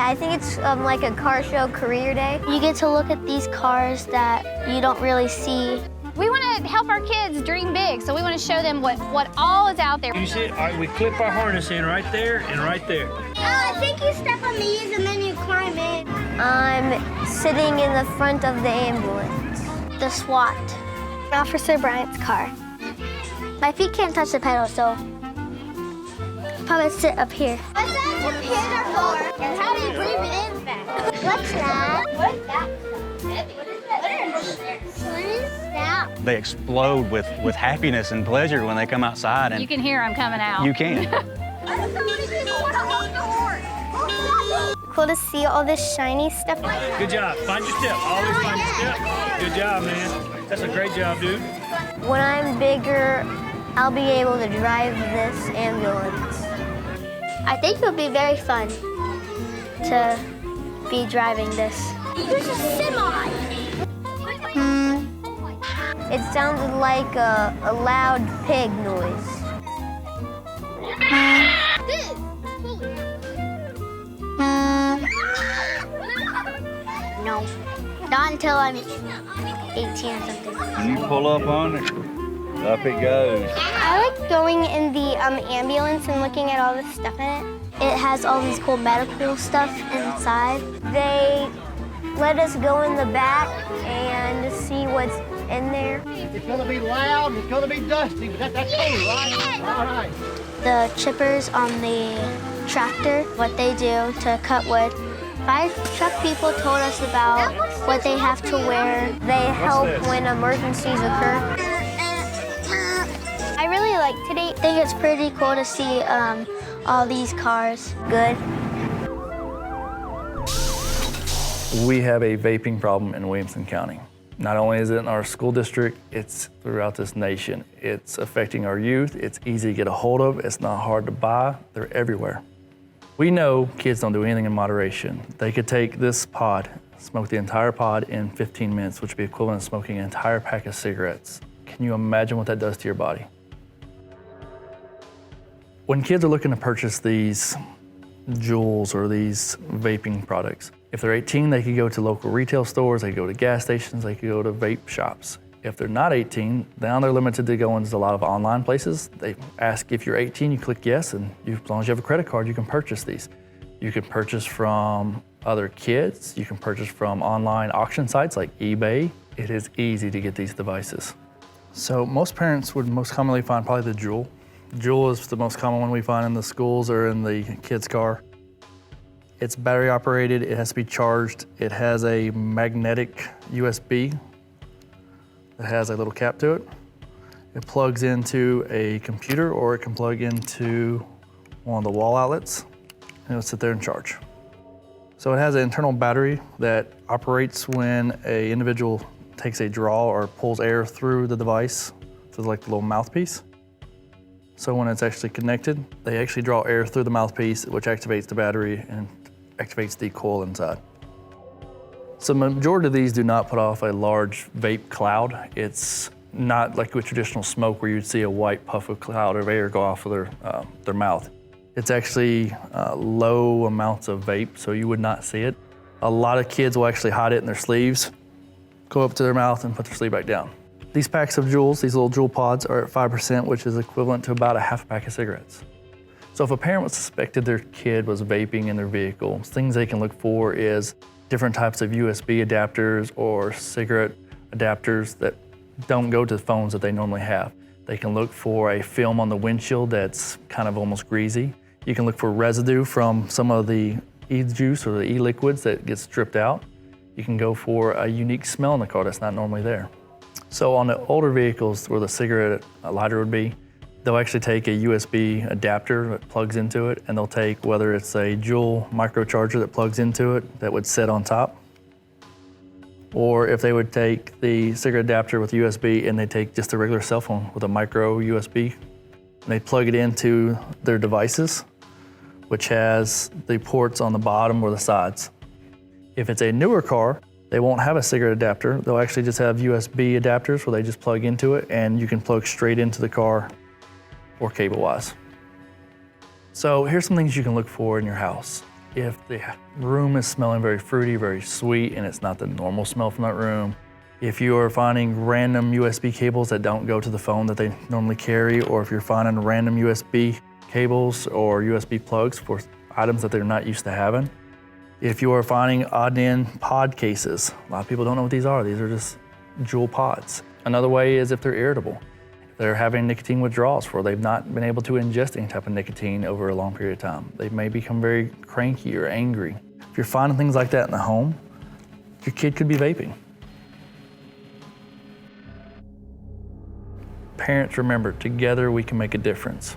Yeah, I think it's like a car show career day. You get to look at these cars that you don't really see. We want to help our kids dream big, so we want to show them what all is out there. You see, all right, we clip our harness in right there and right there. I think you step on these and then you climb in. I'm sitting in the front of the ambulance. The SWAT. Officer Bryant's car. My feet can't touch the pedal, so probably sit up here. What's that your kids are for? And how do you breathe it in back? What's that? What's that? What is that? They explode with happiness and pleasure when they come outside. And You can hear them coming out. you can. Cool to see all this shiny stuff. Good job. Find your step. Always find your step. Good job, man. That's a great job, dude. When I'm bigger, I'll be able to drive this ambulance. I think it would be very fun to be driving this. There's a semi. It sounded like a loud pig noise. No, not until I'm 18 or something. You pull up on it, up it goes. I like going in the ambulance and looking at all the stuff in it. It has all these cool medical stuff inside. They let us go in the back and see what's in there. It's gonna be loud and it's gonna be dusty, but that's cool, right? All right. The chippers on the tractor, what they do to cut wood. Fire truck people told us about what they have to wear. They help when emergencies occur. I really like today. I think it's pretty cool to see all these cars. Good. We have a vaping problem in Williamson County. Not only is it in our school district, it's throughout this nation. It's affecting our youth. It's easy to get a hold of. It's not hard to buy. They're everywhere. We know kids don't do anything in moderation. They could take this pod, smoke the entire pod in 15 minutes, which would be equivalent to smoking an entire pack of cigarettes. Can you imagine what that does to your body? When kids are looking to purchase these Juuls or these vaping products, if they're 18, they could go to local retail stores, they could go to gas stations, they could go to vape shops. If they're not 18, now they're limited to going to a lot of online places. They ask if you're 18, you click yes, and as long as you have a credit card, you can purchase these. You can purchase from other kids, you can purchase from online auction sites like eBay. It is easy to get these devices. So most parents would most commonly find probably the Juul. Juul is the most common one we find in the schools or in the kid's car. It's battery operated, it has to be charged. It has a magnetic USB that has a little cap to it. It plugs into a computer or it can plug into one of the wall outlets and it'll sit there and charge. So it has an internal battery that operates when an individual takes a draw or pulls air through the device, through like the little mouthpiece. So when it's actually connected, they actually draw air through the mouthpiece, which activates the battery and activates the coil inside. So the majority of these do not put off a large vape cloud. It's not like with traditional smoke where you'd see a white puff of cloud of air go off of their mouth. It's actually low amounts of vape, so you would not see it. A lot of kids will actually hide it in their sleeves, go up to their mouth and put their sleeve back down. These packs of Juuls, these little Juul pods, are at 5%, which is equivalent to about a half a pack of cigarettes. So if a parent suspected their kid was vaping in their vehicle, things they can look for is different types of USB adapters or cigarette adapters that don't go to the phones that they normally have. They can look for a film on the windshield that's kind of almost greasy. You can look for residue from some of the e-juice or the e-liquids that gets stripped out. You can go for a unique smell in the car that's not normally there. So on the older vehicles where the cigarette lighter would be, they'll actually take a USB adapter that plugs into it, and they'll take whether it's a Juul microcharger that plugs into it that would sit on top, or if they would take the cigarette adapter with USB and they take just a regular cell phone with a micro USB, and they plug it into their devices, which has the ports on the bottom or the sides. If it's a newer car, they won't have a cigarette adapter. They'll actually just have USB adapters where they just plug into it and you can plug straight into the car or cable-wise. So here's some things you can look for in your house. If the room is smelling very fruity, very sweet, and it's not the normal smell from that room, if you are finding random USB cables that don't go to the phone that they normally carry, or if you're finding random USB cables or USB plugs for items that they're not used to having, if you are finding odd-end pod cases, a lot of people don't know what these are. These are just jewel pods. Another way is if they're irritable. They're having nicotine withdrawals where they've not been able to ingest any type of nicotine over a long period of time. They may become very cranky or angry. If you're finding things like that in the home, your kid could be vaping. Parents, remember, together we can make a difference.